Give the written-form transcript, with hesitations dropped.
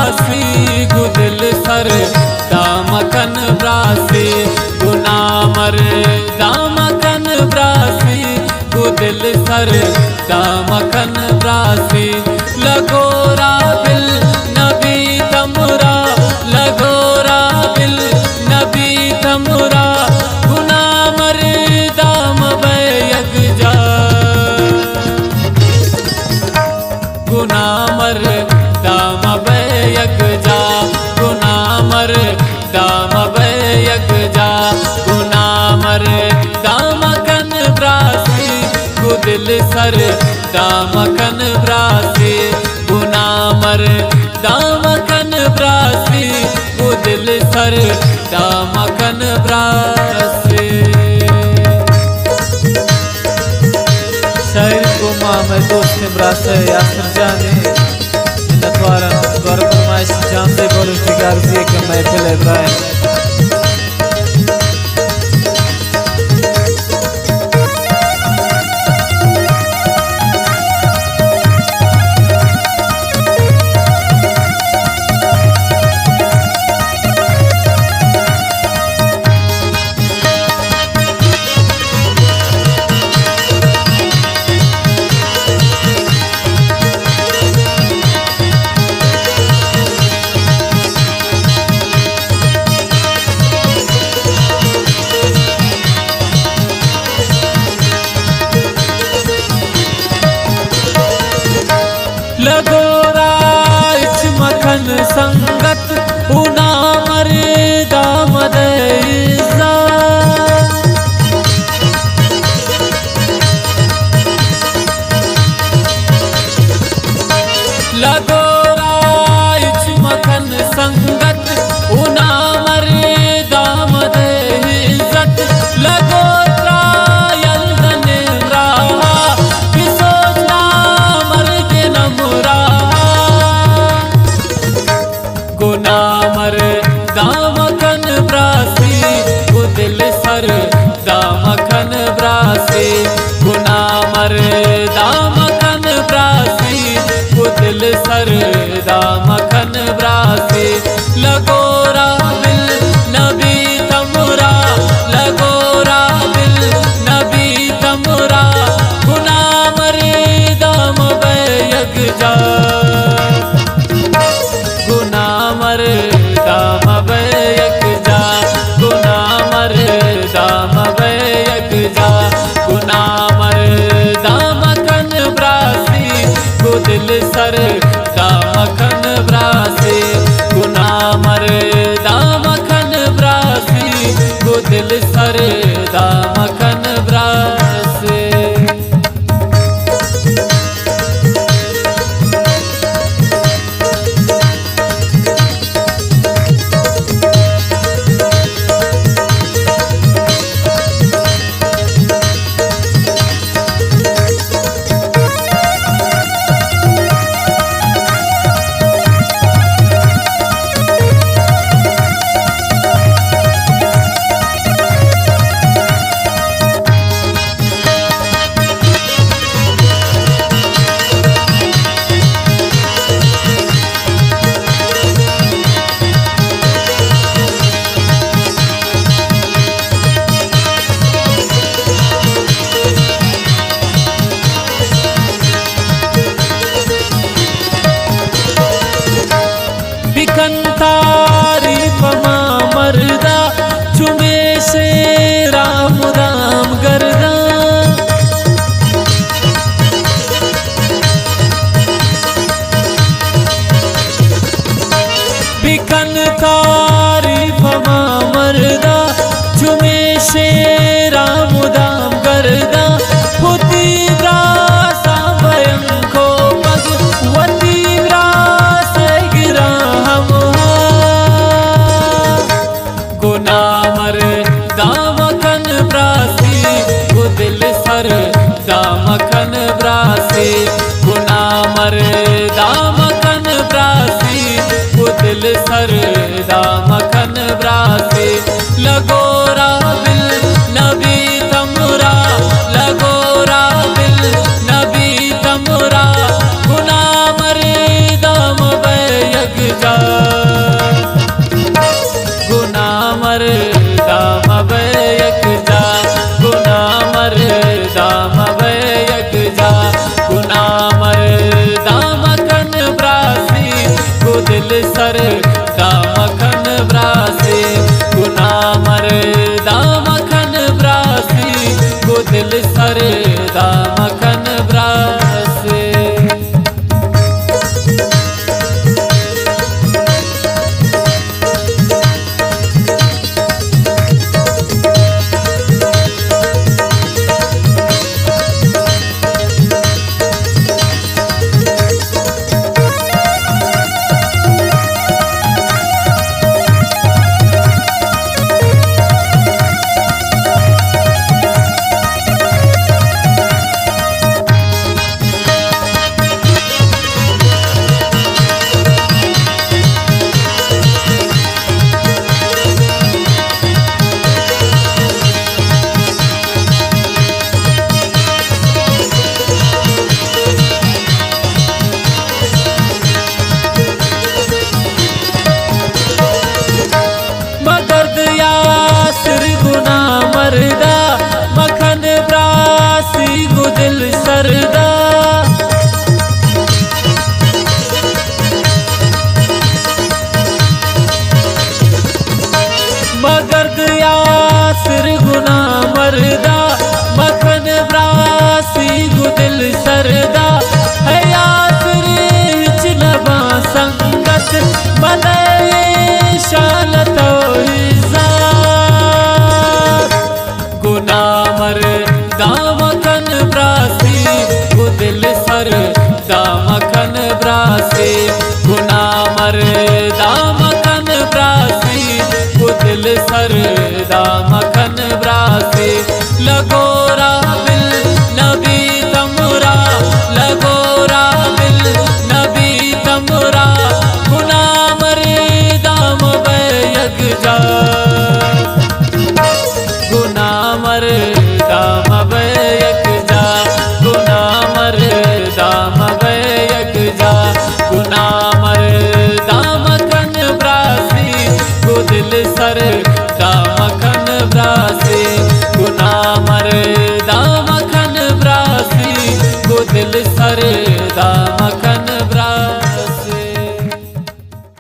ब्रासी गुदिल सर दामकन ब्रासी गुनामर दामकन ब्रासी गुदिल सर दामकन ब्रासी लगोरा bill नबी तमुरा लगोरा bill नबी तमुरा गुनामर दाम bag जा गुनामर दाम बैग जा गुनामर दाम बैग जा गुनामर दामकन ब्रासी गुदिल सर दामकन ब्रासी गुनामर दामकन ब्रासी गुदिल सर दामकन ब्रासी। शायर को मैं दोस्त ब्रासे यासर जाने नतवारा द्वार फरमाइश जान दे बोलो टिकार दिए कि महफिल इब्राहिम लगोरा इच मखन संगत उनामर दामद इज़्ज़ा लगोरा इच मखन संगत उनामर दामद इज़्ज़त लगोरा यल्दन रहा किसोजना मर्द नमुरा गुनामर दामकन ब्रासी गुदिल सर दामकन ब्रासी गुनामर दामकन ब्रासी गुदिल सर दामकन ब्रासी लगोरा बिल नबी तमुरा लगोरा बिल नबी तमुरा गुनामर दाम बैग जा गुनामर दाम बैग जा गुनामर दाम बैग जा गुनामर दामकन ब्रासी गुदिल सर दामकन ब्रासी गुनामर दामकन ब्रासी गुदिल सर दामकन ब्रासी। बिकन तारीफ मां मरदा चुमे से राम राम गर्दा बिकन तारीफ मां मरदा चुमे से राम राम गर्दा होती ब्रासा भयं को भगवती ब्रासे गिरा गुनामर दामकन ब्रासी गुदिल सर दामकन ब्रासी गुनामर दामकन ब्रासी गुदिल सर दामकन ब्रासी लगोरा बिल नबी तमुरा लगोरा बिल नबी तमुरा गुनामर दाम बैग जा ब्रासी गुना मर दामखन ब्रासी दिल सर दामखन ब्रासी लगोरा बिल नबी तमुरा लगोरा बिल नबी तमुरा गुना मर दाम बैग जा गुना मर दाम बैग जा गुना मर दाम बैग जा गुना मर दामखन ब्रासी दिल सर दामखन ब्रासी गुना मर दामखन ब्रासी दिल सर